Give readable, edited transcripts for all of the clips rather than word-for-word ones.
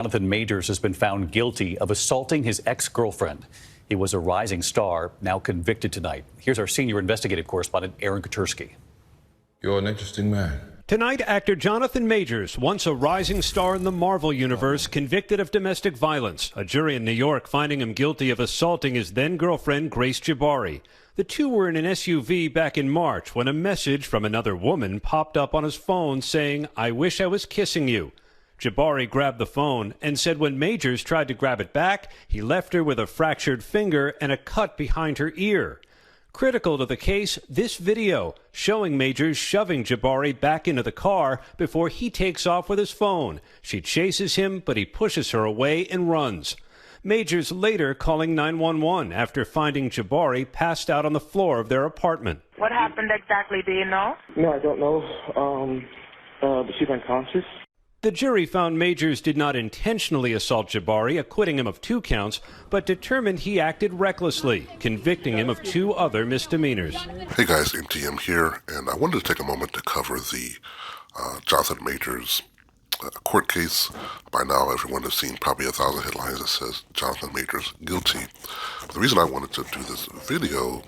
Johnathon Majors has been found guilty of assaulting his ex-girlfriend. He was a rising star, now convicted tonight. Here's our senior investigative correspondent, Aaron Katursky. You're an interesting man. Tonight, actor Johnathon Majors, once a rising star in the Marvel Universe, convicted of domestic violence. A jury in New York finding him guilty of assaulting his then-girlfriend, Grace Jabari. The two were in an SUV back in March when a message from another woman popped up on his phone saying, "I wish I was kissing you." Jabari grabbed the phone and said when Majors tried to grab it back, he left her with a fractured finger and a cut behind her ear. Critical to the case, this video showing Majors shoving Jabari back into the car before he takes off with his phone. She chases him, but he pushes her away and runs. Majors later calling 911 after finding Jabari passed out on the floor of their apartment. What happened exactly, do you know? No, I don't know. But she's unconscious. The jury found Majors did not intentionally assault Jabari, acquitting him of 2 counts, but determined he acted recklessly, convicting him of 2 other misdemeanors. Hey guys, MTM here, and I wanted to take a moment to cover the Johnathon Majors court case. By now, everyone has seen probably 1,000 headlines that says Johnathon Majors guilty. The reason I wanted to do this video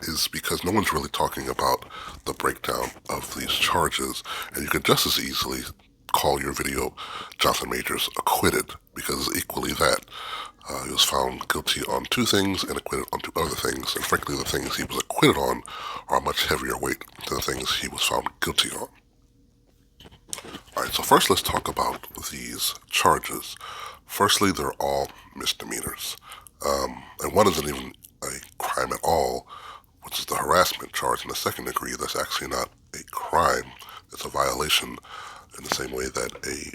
is because no one's really talking about the breakdown of these charges, and you could just as easily call your video Johnathon Majors acquitted, because it's equally that. He was found guilty on 2 things and acquitted on 2 other things, and frankly the things he was acquitted on are a much heavier weight than the things he was found guilty on. Alright, so first let's talk about these charges. Firstly, they're all misdemeanors, and one isn't even a crime at all, which is the harassment charge in the 2nd degree. That's actually not a crime. It's a violation in the same way that a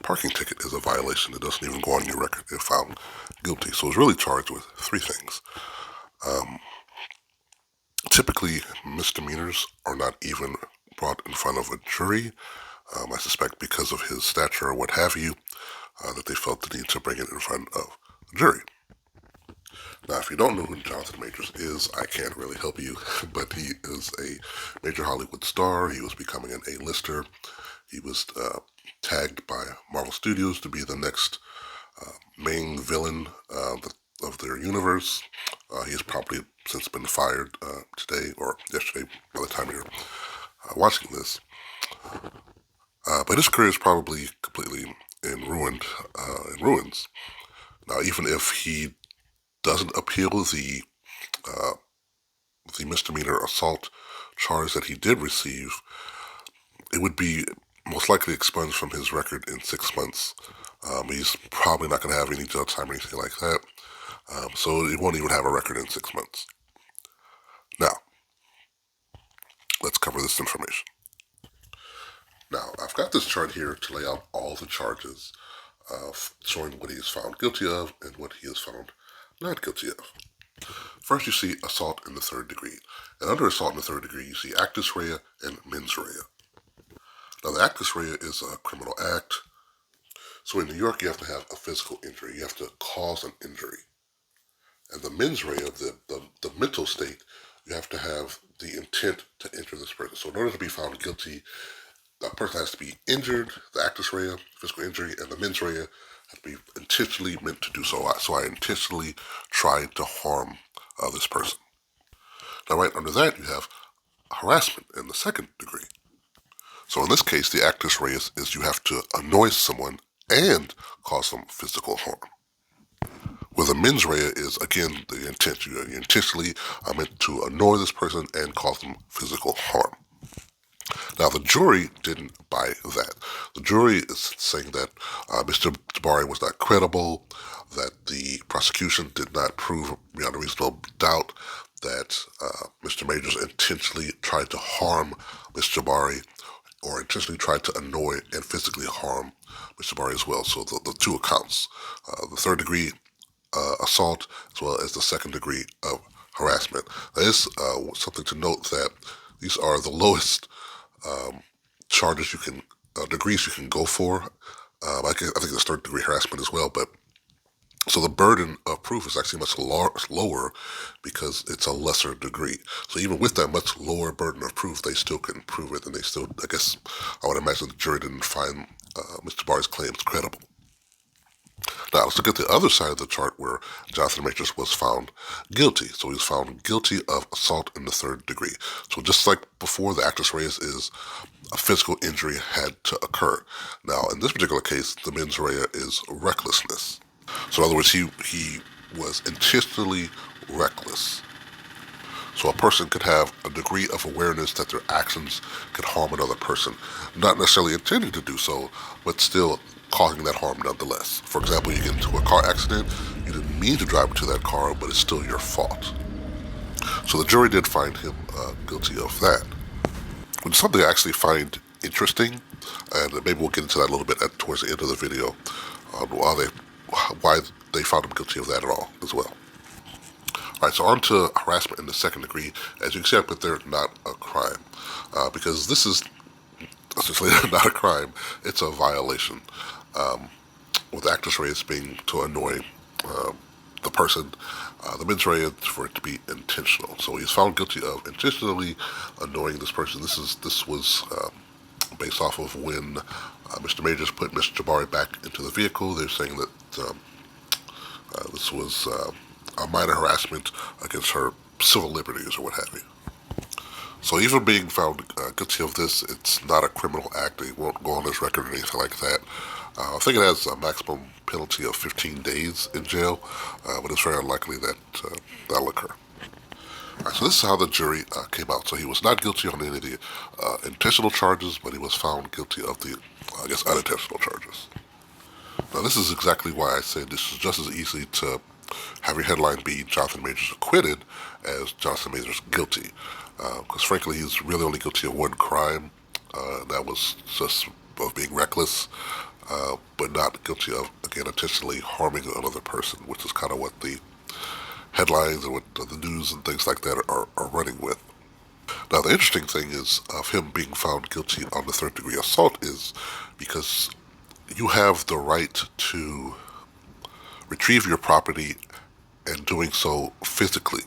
parking ticket is a violation. It doesn't even go on your record if found guilty. So it's really charged with 3 things. Typically, misdemeanors are not even brought in front of a jury. I suspect because of his stature or what have you, that they felt the need to bring it in front of a jury. Now, if you don't know who Johnathon Majors is, I can't really help you, but he is a major Hollywood star. He was becoming an A-lister. He was tagged by Marvel Studios to be the next main villain of their universe. He has probably since been fired today or yesterday by the time you're watching this. But his career is probably completely in ruins. Now, even if he doesn't appeal the misdemeanor assault charge that he did receive, it would be most likely expunged from his record in 6 months. He's probably not going to have any jail time or anything like that, so he won't even have a record in 6 months. Now, let's cover this information. Now, I've got this chart here to lay out all the charges, showing what he is found guilty of and what he is found not guilty of. First, you see assault in the 3rd degree. And under assault in the 3rd degree, you see actus rea and mens rea. Now, the actus rea is a criminal act. So in New York, you have to have a physical injury. You have to cause an injury. And the mens rea, the mental state, you have to have the intent to injure this person. So in order to be found guilty, that person has to be injured, the actus rea, physical injury, and the mens rea have to be intentionally meant to do so. So I intentionally tried to harm this person. Now, right under that, you have harassment in the 2nd degree. So in this case, the actus reus is you have to annoy someone and cause them physical harm. Where the mens rea is, again, the intent. You intentionally are meant to annoy this person and cause them physical harm. Now, the jury didn't buy that. The jury is saying that Mr. Jabari was not credible, that the prosecution did not prove beyond a reasonable doubt that Mr. Majors intentionally tried to harm Mr. Jabari or intentionally tried to annoy and physically harm Mr. Jabari as well. So the 2 accounts, the 3rd degree assault as well as the 2nd degree of harassment. There is something to note that these are the lowest charges you can, degrees you can go for. I think it's 3rd degree harassment as well, but so the burden of proof is actually much lower because it's a lesser degree. So even with that much lower burden of proof, they still couldn't prove it, and they still, I guess, I would imagine the jury didn't find Mr. Jabari's claims credible. Now, let's look at the other side of the chart where Johnathon Majors was found guilty. So he was found guilty of assault in the third degree. So just like before, the actus reus is a physical injury had to occur. Now, in this particular case, the mens rea is recklessness. So in other words, he was intentionally reckless. So a person could have a degree of awareness that their actions could harm another person, not necessarily intending to do so, but still causing that harm nonetheless. For example, you get into a car accident, you didn't mean to drive into that car, but it's still your fault. So the jury did find him guilty of that. Which is something I actually find interesting, and maybe we'll get into that a little bit towards the end of the video, on why they found him guilty of that at all as well. All right, so on to harassment in the second degree. As you can see, I put there, not a crime, because this is essentially not a crime. It's a violation, with actus reus being to annoy the person. The mens rea for it to be intentional. So he's found guilty of intentionally annoying this person. This was based off of when Mr. Majors put Mr. Jabari back into the vehicle. They're saying that this was a minor harassment against her civil liberties or what have you. So even being found guilty of this, it's not a criminal act. It won't go on his record or anything like that. I think it has a maximum penalty of 15 days in jail, but it's very unlikely that that'll occur. All right, so this is how the jury came out. So he was not guilty on any of the intentional charges, but he was found guilty of the, unintentional charges. Now, this is exactly why I say this is just as easy to have your headline be Johnathon Majors acquitted as Johnathon Majors guilty. Because frankly, he's really only guilty of one crime. That was just of being reckless, but not guilty of, again, intentionally harming another person, which is kind of what the headlines and what the news and things like that are running with. Now, the interesting thing is of him being found guilty on the third degree assault is because you have the right to retrieve your property and doing so physically.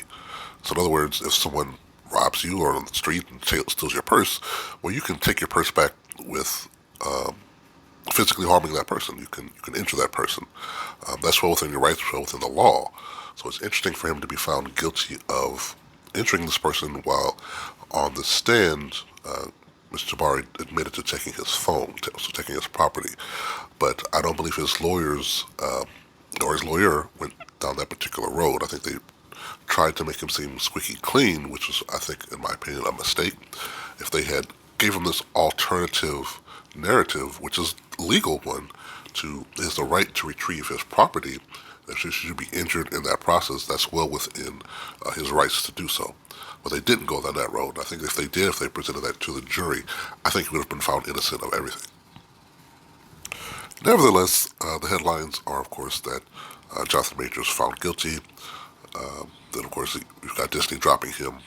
So in other words, if someone robs you or on the street and steals your purse, well, you can take your purse back with physically harming that person. You can injure that person. That's well within your rights, well within the law. So it's interesting for him to be found guilty of injuring this person while on the stand, Mr. Jabari admitted to taking his phone, so taking his property. But I don't believe his lawyers or his lawyer went down that particular road. I think they tried to make him seem squeaky clean, which was, I think, in my opinion, a mistake. If they had gave him this alternative narrative, which is a legal one, to is the right to retrieve his property, if he should be injured in that process, that's well within his rights to do so. But they didn't go down that road. I think if they did, if they presented that to the jury, I think he would have been found innocent of everything. Nevertheless, the headlines are, of course, that Johnathon Majors found guilty. Then, of course, you've got Disney dropping him,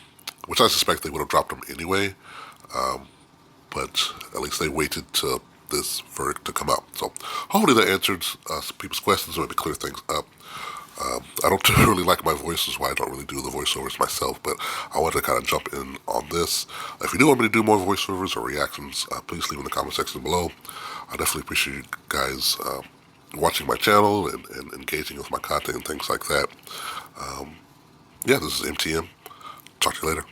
which I suspect they would have dropped him anyway. But at least they waited to this verdict to come out. So hopefully that answered some people's questions or maybe clear things up. I don't really like my voice, is why I don't really do the voiceovers myself, but I wanted to kind of jump in on this. If you do want me to do more voiceovers or reactions, please leave in the comment section below. I definitely appreciate you guys watching my channel and engaging with my content and things like that. Yeah, this is MTM. Talk to you later.